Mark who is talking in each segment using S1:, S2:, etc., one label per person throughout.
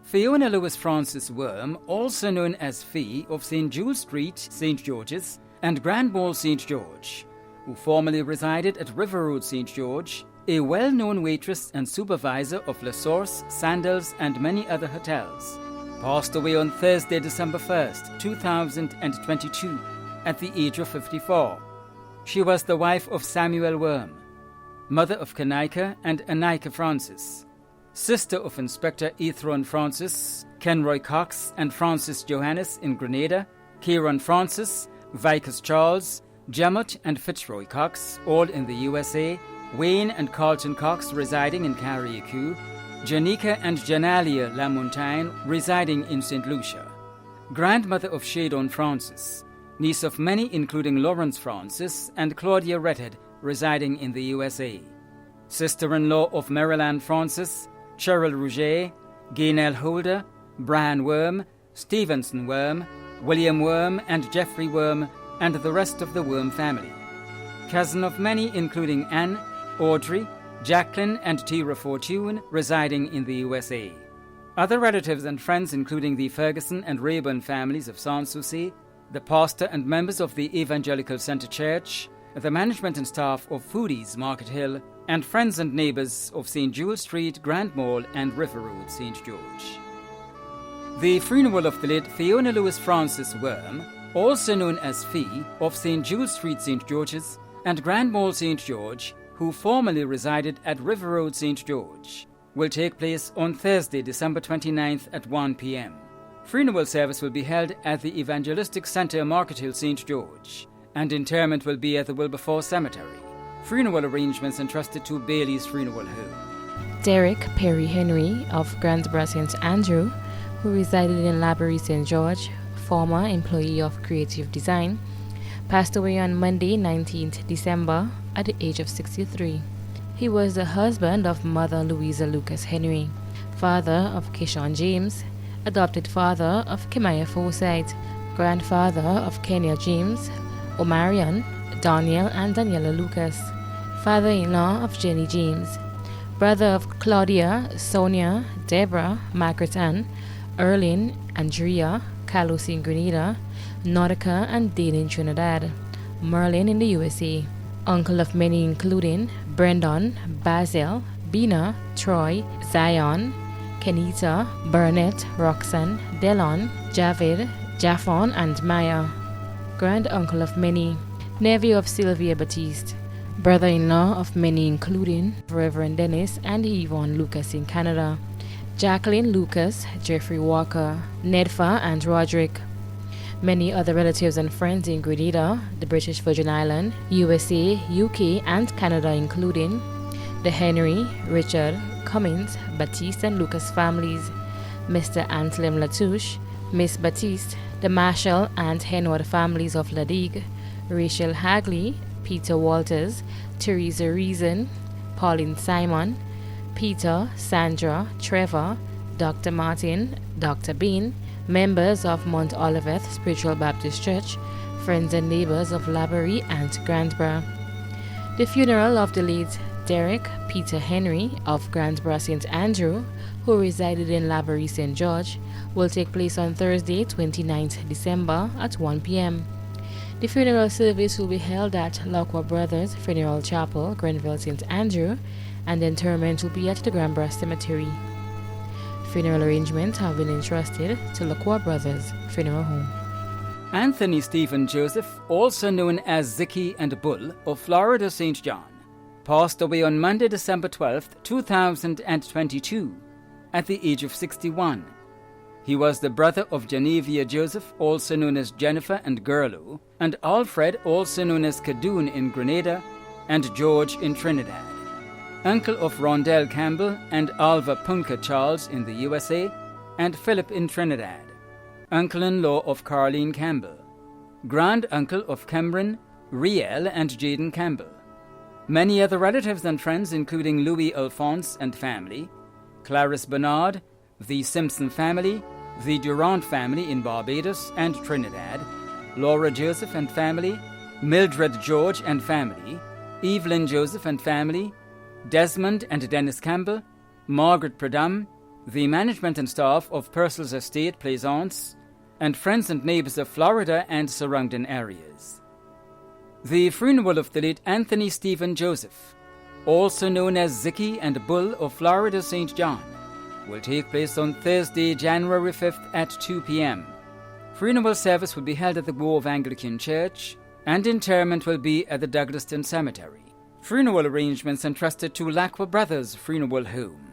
S1: Fiona Lewis Frances Worm, also known as Fee of St. Jules Street, St. George's, and Grand Mall, St. George, who formerly resided at River Road, St. George, a well-known waitress and supervisor of La Source, Sandals, and many other hotels, passed away on Thursday, December 1st, 2022, at the age of 54. She was the wife of Samuel Worm, mother of Kanika and Anika Francis, sister of Inspector Ethron Francis, Kenroy Cox and Francis Johannes in Grenada, Kieran Francis, Vicus Charles, Gemot and Fitzroy Cox, all in the USA, Wayne and Carlton Cox residing in Carriacou, Janika and Janalia Lamontagne residing in St. Lucia, grandmother of Shadon Francis, niece of many including Lawrence Francis and Claudia Redhead residing in the USA, sister-in-law of Maryland Francis, Cheryl Rouget, Gaynell Holder, Brian Worm, Stevenson Worm, William Worm and Jeffrey Worm, and the rest of the Worm family. Cousin of many including Anne, Audrey, Jacqueline and Tira Fortune residing in the USA. Other relatives and friends including the Ferguson and Rayburn families of Sanssouci, the pastor and members of the Evangelical Center Church, the management and staff of Foodies Market Hill, and friends and neighbors of St. Jules Street, Grand Mall, and River Road, St. George. The funeral of the late Fiona Lewis Frances Worm, also known as Fee, of St. Jules Street, St. George's, and Grand Mall, St. George, who formerly resided at River Road, St. George, will take place on Thursday, December 29th at 1 p.m. Funeral service will be held at the Evangelistic Center, Market Hill, St. George, and interment will be at the Wilberforce Cemetery. Funeral arrangements entrusted to Bailey's Funeral Home.
S2: Derek Perry Henry of Grandsborough St. Andrew, who resided in Laborie St. George, former employee of Creative Design, passed away on Monday, 19th December, at the age of 63. He was the husband of Mother Louisa Lucas Henry, father of Kishon James, adopted father of Kimaya Forsyth, grandfather of Kenya James, Omarion, Daniel and Daniela Lucas, father-in-law of Jenny James, brother of Claudia, Sonia, Deborah, Margaret Ann, Erlin, Andrea, Carlos in Grenada, Nautica and Dane in Trinidad, Merlin in the USA, uncle of many including Brendan, Basil, Bina, Troy, Zion, Kenita, Burnett, Roxanne, Delon, Javid, Japhon and Maya, grand uncle of many, nephew of Sylvia Baptiste, brother-in-law of many including Reverend Dennis and Yvonne Lucas in Canada, Jacqueline Lucas, Jeffrey Walker, Nedfa and Roderick. Many other relatives and friends in Grenada, the British Virgin Islands, USA, UK and Canada including the Henry, Richard, Cummins, Baptiste and Lucas families, Mr. Anselm Latouche, Miss Baptiste, the Marshall and Henwood families of Ladigue, Rachel Hagley, Peter Walters, Teresa Reason, Pauline Simon, Peter, Sandra, Trevor, Dr. Martin, Dr. Bean, members of Mount Olivet Spiritual Baptist Church, friends and neighbors of Laborie and Grandsborough. The funeral of the late Derek Peter Henry of Grandsborough St. Andrew, who resided in Laborie St. George, will take place on Thursday, 29th December at 1 p.m. The funeral service will be held at Lockwar Brothers Funeral Chapel, Grenville St. Andrew, and the interment will be at the Granborough Cemetery. Funeral arrangements have been entrusted to Lockwar Brothers Funeral Home.
S1: Anthony Stephen Joseph, also known as Zicky and Bull of Florida St. John, passed away on Monday, December 12, 2022, at the age of 61. He was the brother of Genevia Joseph, also known as Jennifer and Gerlo, and Alfred, also known as Cadoon in Grenada, and George in Trinidad. Uncle of Rondell Campbell and Alva Punka Charles in the USA, and Philip in Trinidad. Uncle-in-law of Carleen Campbell. Grand-uncle of Cameron, Riel and Jaden Campbell. Many other relatives and friends including Louis Alphonse and family, Clarice Bernard, the Simpson family, the Durant family in Barbados and Trinidad, Laura Joseph and family, Mildred George and family, Evelyn Joseph and family, Desmond and Dennis Campbell, Margaret Pradam, The management and staff of Purcell's estate, Plaisance, and friends and neighbors of Florida and surrounding areas. The funeral of the late Anthony Stephen Joseph, also known as Zicky and Bull of Florida St. John, will take place on Thursday, January 5th at 2 p.m. Funeral service will be held at the Grove Anglican Church, and interment will be at the Douglaston Cemetery. Funeral arrangements entrusted to Lacqua Brothers Funeral Home.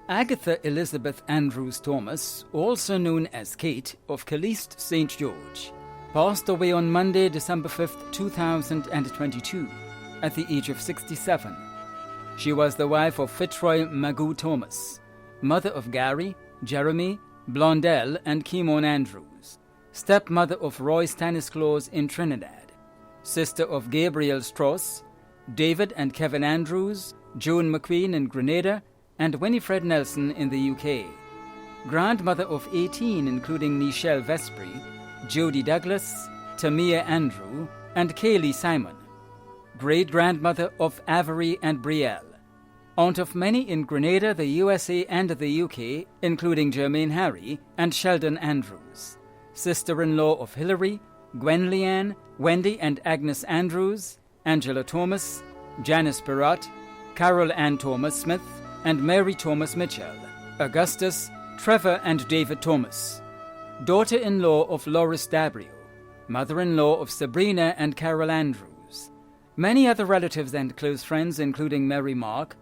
S1: Agatha Elizabeth Andrews Thomas, also known as Kate of Caliste St. George, passed away on Monday, December 5th, 2022, at the age of 67. She was the wife of Fitzroy Magoo Thomas, mother of Gary, Jeremy, Blondell, and Kimon Andrews, stepmother of Roy Stanislaus in Trinidad, sister of Gabriel Strauss, David and Kevin Andrews, Joan McQueen in Grenada, and Winifred Nelson in the UK, grandmother of 18 including Nichelle Vespri, Jody Douglas, Tamia Andrew, and Kaylee Simon, great-grandmother of Avery and Brielle, aunt of many in Grenada, the USA, and the UK, including Jermaine Harry and Sheldon Andrews, sister-in-law of Hilary, Gwen Leanne, Wendy and Agnes Andrews, Angela Thomas, Janice Perrott, Carol Ann Thomas Smith, and Mary Thomas Mitchell, Augustus, Trevor and David Thomas, daughter-in-law of Loris Dabrio, mother-in-law of Sabrina and Carol Andrews, many other relatives and close friends including Mary Mark,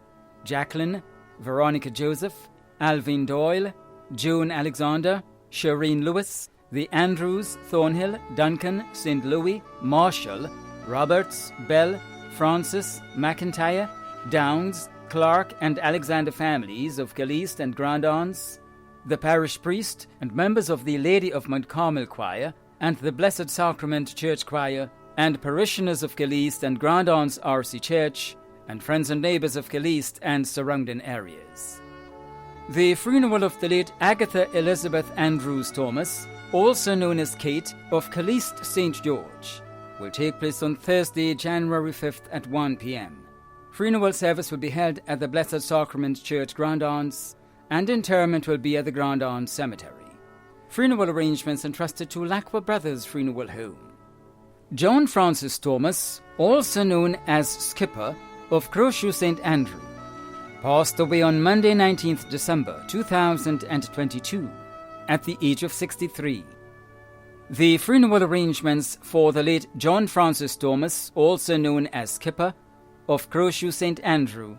S1: Jacqueline, Veronica Joseph, Alvin Doyle, Joan Alexander, Shireen Lewis, the Andrews, Thornhill, Duncan, St. Louis, Marshall, Roberts, Bell, Francis, McIntyre, Downs, Clark and Alexander families of Caliste and Grand Anse, the parish priest and members of the Lady of Mount Carmel Choir and the Blessed Sacrament Church Choir, and parishioners of Caliste and Grand Anse RC Church, and friends and neighbors of Caliste and surrounding areas. The funeral of the late Agatha Elizabeth Andrews Thomas, also known as Kate of Caliste St. George, will take place on Thursday, January 5th at 1 p.m. Funeral service will be held at the Blessed Sacrament Church Grand Anse, and interment will be at the Grand Anse Cemetery. Funeral arrangements entrusted to Lacqua Brothers Funeral Home. John Francis Thomas, also known as Skipper of Crowshoe St. Andrew, passed away on Monday 19th December 2022 at the age of 63. The funeral arrangements for the late John Francis Thomas, also known as Skipper, of Crowshoe St. Andrew,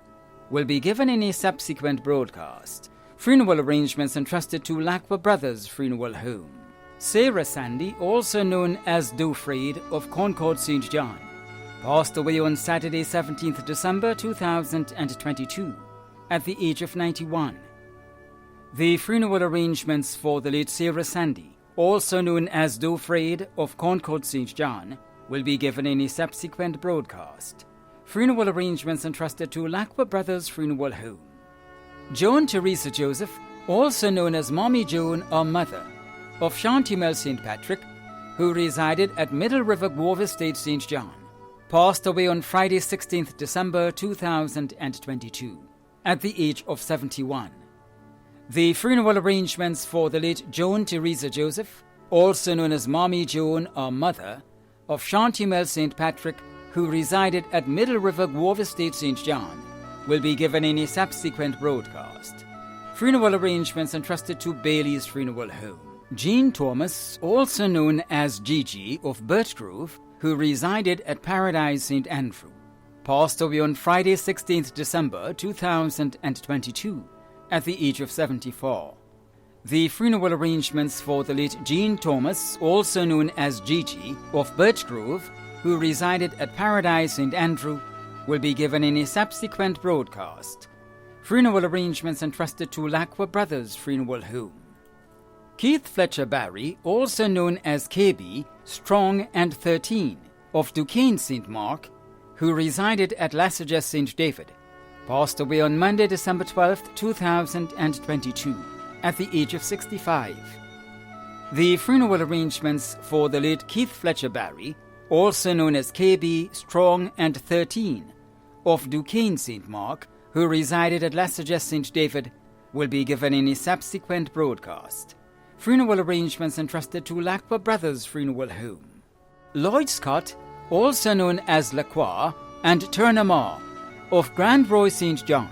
S1: will be given in a subsequent broadcast. Funeral arrangements entrusted to Lacqua Brothers Funeral Home. Sarah Sandy, also known as Dufraid of Concord St. John, passed away on Saturday 17th December 2022 at the age of 91. The funeral arrangements for the late Sarah Sandy, also known as Dufraid of Concord St. John, will be given in a subsequent broadcast. Funeral arrangements entrusted to Lacqua Brothers Funeral Home. Joan Teresa Joseph, also known as Mommy Joan or Mother, of Shantymel St. Patrick, who resided at Middle River Grove Estate St. John, passed away on Friday 16th December 2022 at the age of 71. The funeral arrangements for the late Joan Teresa Joseph, also known as Mommy Joan or Mother, of Shantymel St. Patrick, who resided at Middle River Grove Estate St. John, will be given in a subsequent broadcast. Funeral arrangements entrusted to Bailey's Funeral Home. Jean Thomas, also known as Gigi of Birchgrove, who resided at Paradise St. Andrew, passed away on Friday 16th December 2022 at the age of 74. The funeral arrangements for the late Jean Thomas, also known as Gigi of Birchgrove, who resided at Paradise St. Andrew, will be given in a subsequent broadcast. Funeral arrangements entrusted to Lacqua Brothers Funeral Home. Keith Fletcher Barry, also known as KB, Strong and 13, of Duquesne St. Mark, who resided at Lassages St. David, passed away on Monday, December 12, 2022, at the age of 65. The funeral arrangements for the late Keith Fletcher Barry, also known as KB, Strong and 13, of Duquesne St. Mark, who resided at Leicester St. David, will be given in a subsequent broadcast. Funeral arrangements entrusted to Lacqua Brothers Funeral Home. Lloyd Scott, also known as Lacroix, and Turner Moore of Grand Roy St. John,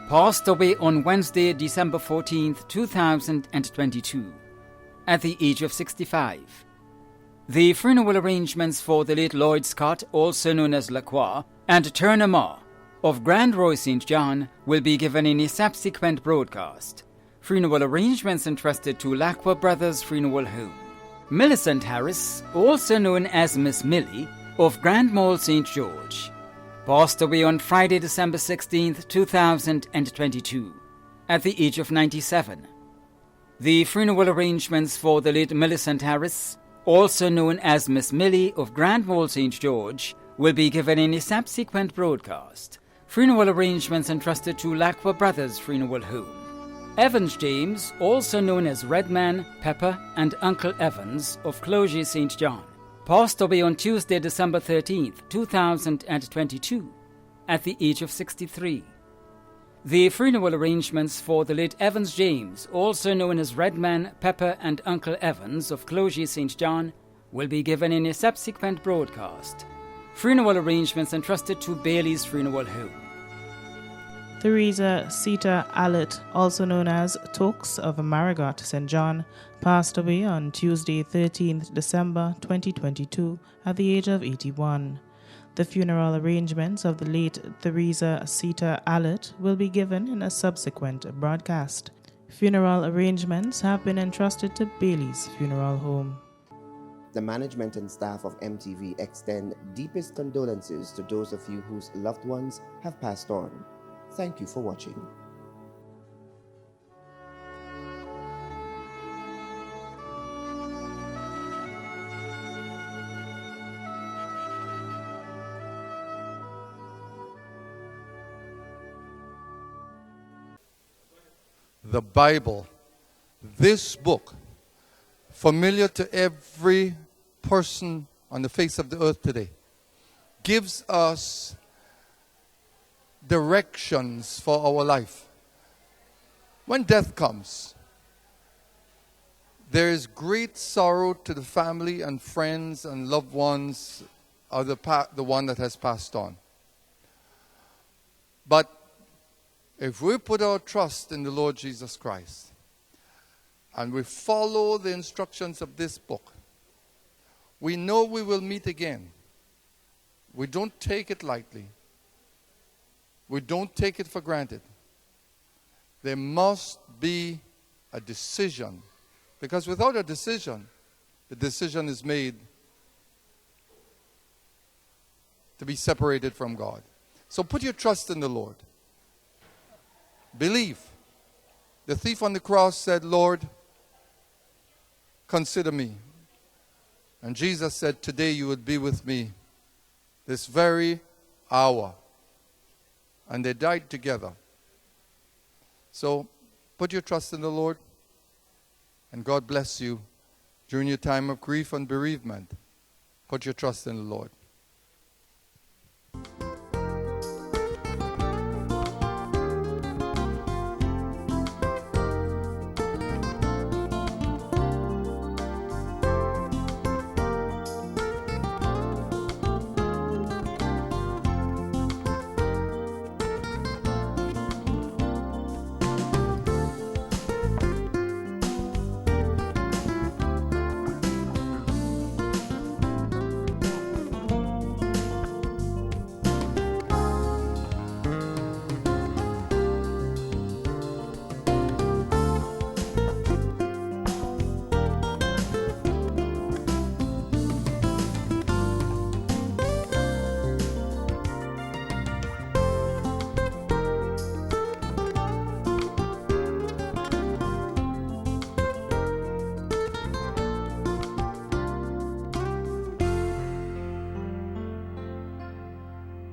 S1: passed away on Wednesday, December 14, 2022, at the age of 65. The funeral arrangements for the late Lloyd Scott, also known as Lacroix, and Turner Moore of Grand Roy St. John will be given in a subsequent broadcast. Funeral arrangements entrusted to Lacqua Brothers Funeral Home. Millicent Harris, also known as Miss Millie, of Grand Mall St. George, passed away on Friday, December 16, 2022, at the age of 97. The funeral arrangements for the late Millicent Harris, also known as Miss Millie of Grand Mall St. George, will be given in a subsequent broadcast. Funeral arrangements entrusted to Lacqua Brothers Funeral Home. Evans James, also known as Redman, Pepper, and Uncle Evans of Clogier St. John, passed away on Tuesday, December 13, 2022, at the age of 63. The funeral arrangements for the late Evans James, also known as Redman, Pepper, and Uncle Evans of Clogier St. John, will be given in a subsequent broadcast. Funeral arrangements entrusted to Bailey's Funeral Home.
S3: Theresa Sita Allett, also known as Tokes of Marigot, St. John, passed away on Tuesday, 13th December 2022 at the age of 81. The funeral arrangements of the late Theresa Sita Allett will be given in a subsequent broadcast. Funeral arrangements have been entrusted to Bailey's Funeral Home.
S4: The management and staff of MTV extend deepest condolences to those of you whose loved ones have passed on. Thank you for watching.
S5: The Bible, this book, familiar to every person on the face of the earth today, gives us directions for our life. When death comes, there is great sorrow to the family and friends and loved ones of the one that has passed on. But if we put our trust in the Lord Jesus Christ and we follow the instructions of this book, we know we will meet again. We don't take it lightly. We don't take it for granted. There must be a decision, because without a decision, the decision is made to be separated from God. So put your trust in the Lord. Believe. The thief on the cross said, Lord, consider me. And Jesus said, today you would be with me this very hour. And they died together. So put your trust in the Lord, and God bless you during your time of grief and bereavement. Put your trust in the Lord.